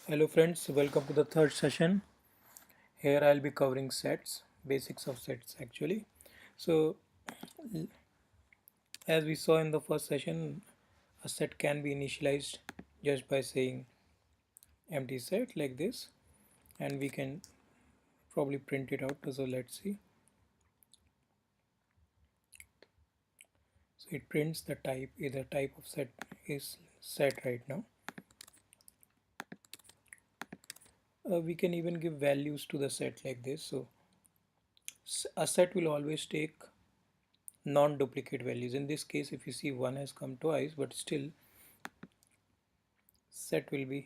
Hello friends, welcome to the third session. Here I'll be covering sets, basics of sets actually. So as we saw in the first session, a set can be initialized just by saying empty set like this, and we can probably print it out. So let's see. So it prints the type, either type of set is set right now. We can even give values to the set like this. So a set will always take non-duplicate values. In this case, if you see, one has come twice, but still set will be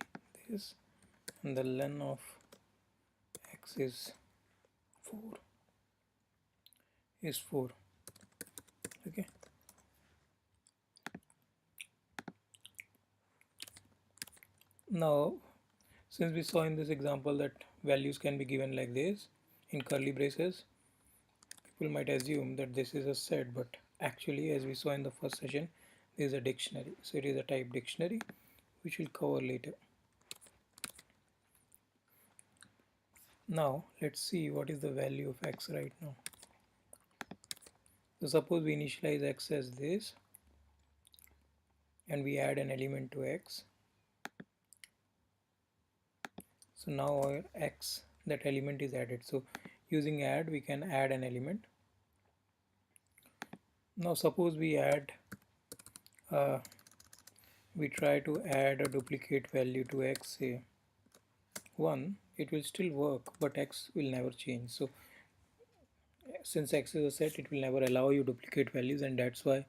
this, and the len of x is 4. Okay, now since we saw in this example that values can be given like this in curly braces, people might assume that this is a set, but actually, as we saw in the first session, this is a dictionary. So it is a type dictionary, which we'll cover later. Now let's see what is the value of x right now. So suppose we initialize x as this and we add an element to x. So now our x, that element is added. So using add, we can add an element. Now suppose we try to add a duplicate value to x, say 1, it will still work, but x will never change. So since x is a set, it will never allow you duplicate values, and that's why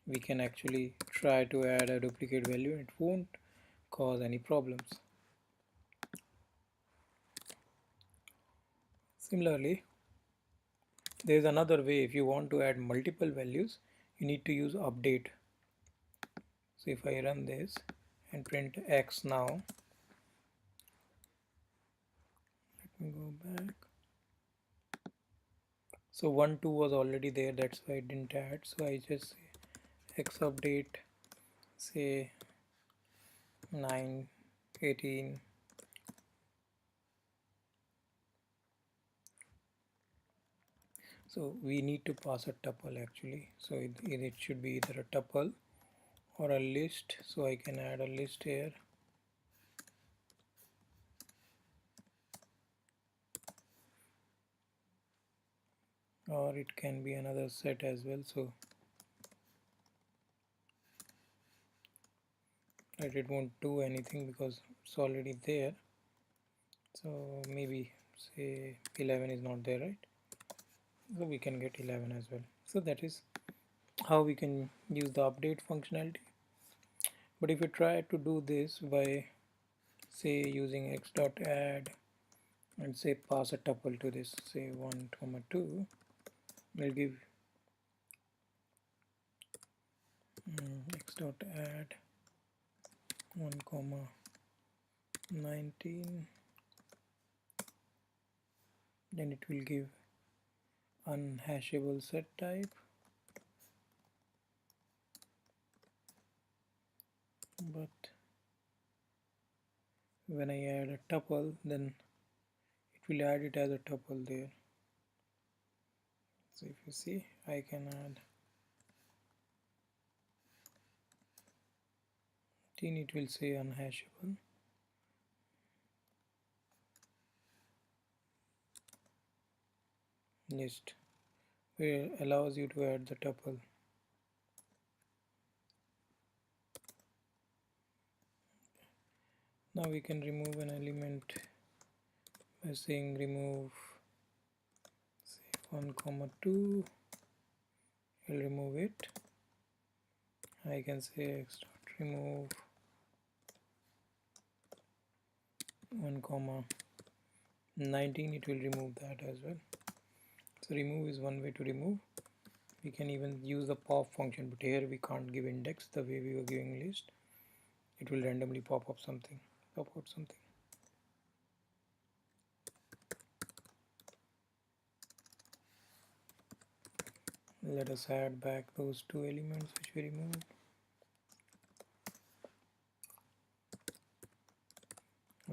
we can actually try to add a duplicate value and it won't cause any problems. Similarly, there is another way. If you want to add multiple values, you need to use update. So if I run this and print x now, let me go back. So 1 2 was already there, that's why I didn't add. So I just say x update, say 9 18. So we need to pass a tuple actually. So it should be either a tuple or a list. So I can add a list here. Or it can be another set as well. So it won't do anything because it's already there. So maybe say 11 is not there, right? So we can get 11 as well. So that is how we can use the update functionality. But if you try to do this by say using x dot add and say pass a tuple to this, say 1 comma 2, we'll give x dot add 1 comma 19, then it will give unhashable set type, but when I add a tuple, then it will add it as a tuple there. So if you see, I can add 10, it will say unhashable. List where allows you to add the tuple. Now we can remove an element by saying remove, say 1 comma 2, I'll remove it. I can say x dot remove 1 comma 19, it will remove that as well. So remove is one way to remove. We can even use the pop function, but here we can't give index the way we were giving list. It will randomly pop out something. Let us add back those two elements which we removed.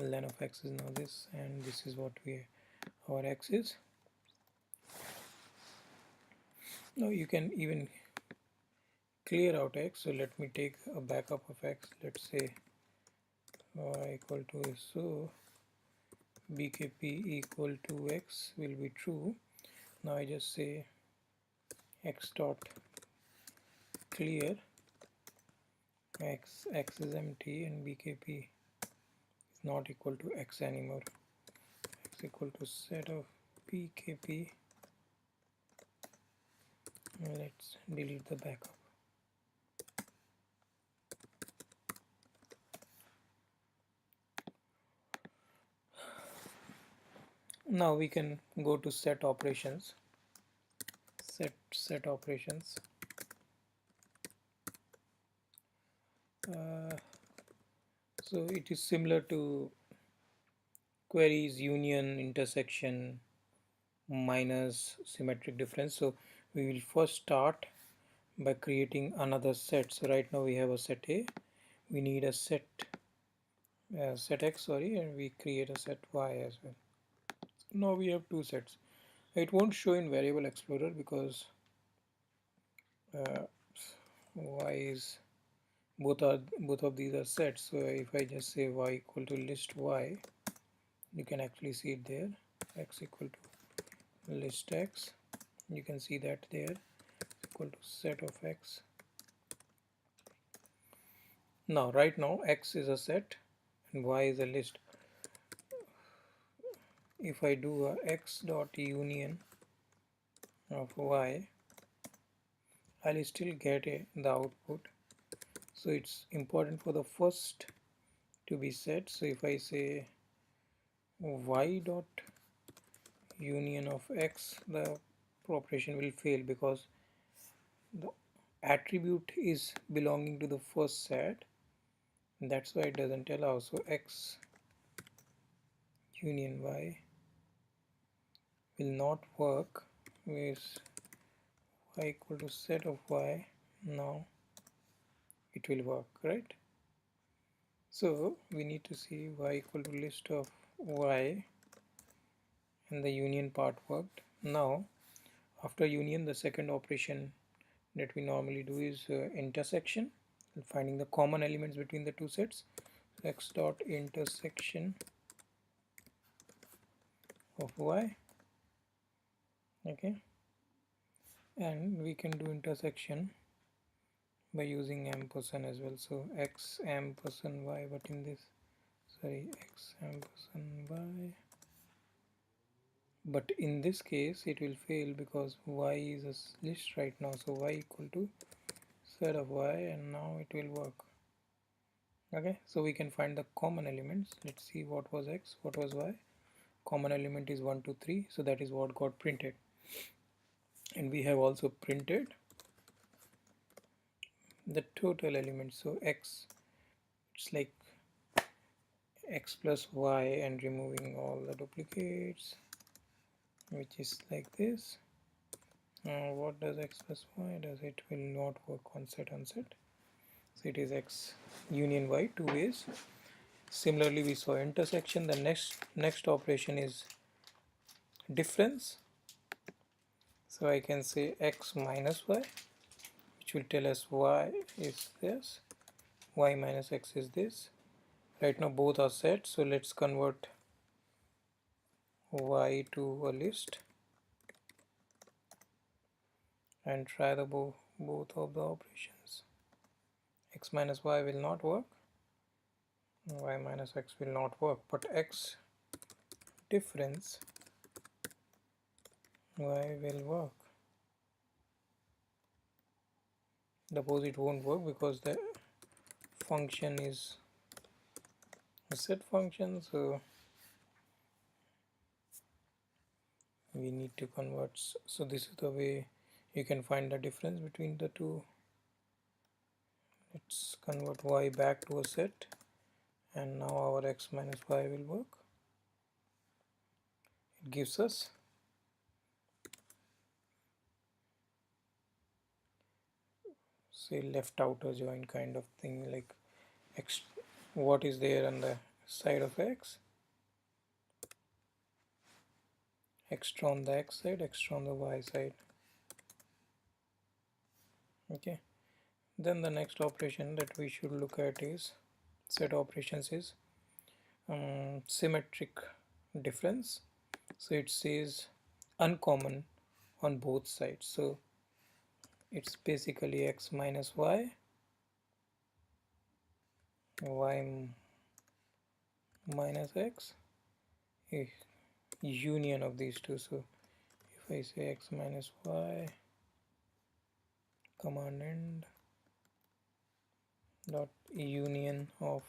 len of x is now this, and this is what our x is. Now you can even clear out x. So let me take a backup of x. Let's say y equal to, so bkp equal to x will be true. Now I just say x dot clear x is empty, and bkp is not equal to x anymore. X equal to set of bkp. Let's delete the backup. Now we can go to set operations. Set operations. So it is similar to queries, union, intersection, minus, symmetric difference. So we will first start by creating another set. So right now we have a set A. We need a set x, and we create a set y as well. Now we have two sets. It won't show in variable explorer because y is both of these are sets. So if I just say y equal to list y, you can actually see it there. X equal to list x, you can see that there, equal to set of x. Now right now x is a set and y is a list. If I do a x dot union of y, I'll still get the output. So it's important for the first to be set. So if I say y dot union of x, the operation will fail because the attribute is belonging to the first set. That's why it doesn't allow. So x union y will not work with y equal to set of y. Now it will work, right? So we need to see y equal to list of y, and the union part worked. Now after union, the second operation that we normally do is intersection, finding the common elements between the two sets. X dot intersection of y, okay, and we can do intersection by using ampersand as well. So x ampersand y, but in this, sorry, x ampersand y, but in this case it will fail because y is a list right now. So y equal to set of y, and now it will work. Okay, so we can find the common elements. Let's see what was x, what was y. Common element is 1 2 3, so that is what got printed. And we have also printed the total elements. So x, it's like x plus y and removing all the duplicates, which is like this. What does x plus y does? It will not work on set unset. So it is x union y, two ways. Similarly, we saw intersection. The next operation is difference. So I can say x minus y, which will tell us y is this, y minus x is this. Right now both are set, so let's convert y to a list and try the both of the operations. X minus y will not work, y minus x will not work, but x difference y will work. Suppose it won't work because the function is a set function, so we need to convert. So this is the way you can find the difference between the two. Let's convert y back to a set, and now our x minus y will work. It gives us say left outer join kind of thing, like x, what is there on the side of x, extra on the x side, extra on the y side. Okay, then the next operation that we should look at is set operations is symmetric difference. So it says uncommon on both sides, so it's basically x minus y, y minus x, a union of these two. So if I say x minus y command end dot union of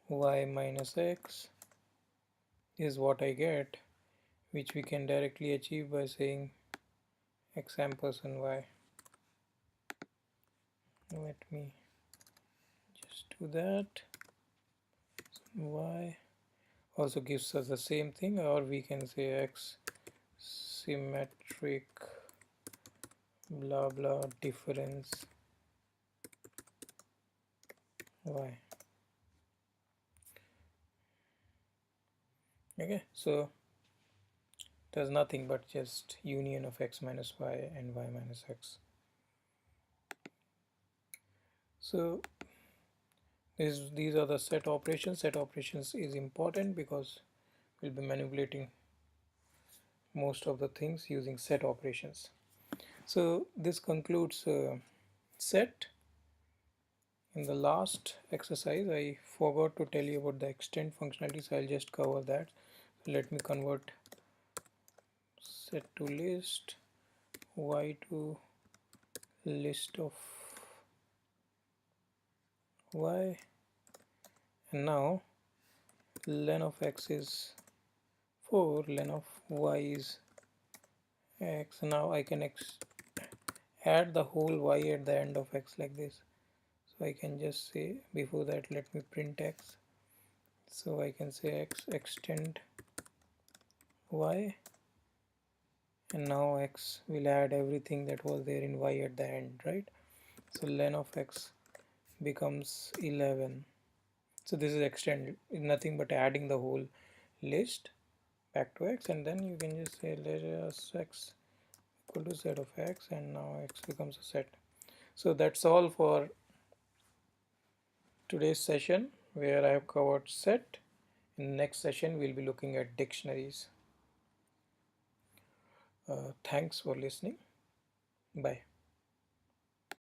y minus x is what I get, which we can directly achieve by saying x ampersand y. Let me just do that. Y also gives us the same thing, or we can say x symmetric blah blah difference y. Okay, so there's nothing but just union of x minus y and y minus x. So these are the set operations. Set operations is important because we'll be manipulating most of the things using set operations. So this concludes set. In the last exercise I forgot to tell you about the extend functionality, so I'll just cover that. Let me convert set to list, y to list of y, and now len of x is 4, len of y is x. Now I can add the whole y at the end of x like this. So I can just say, before that let me print x. So I can say x extend y, and now x will add everything that was there in y at the end, right? So len of x becomes 11. So this is extend, nothing but adding the whole list back to x, and then you can just say let us x equal to set of x, and now x becomes a set. So that's all for today's session, where I have covered set. In the next session we'll be looking at dictionaries. Thanks for listening. Bye.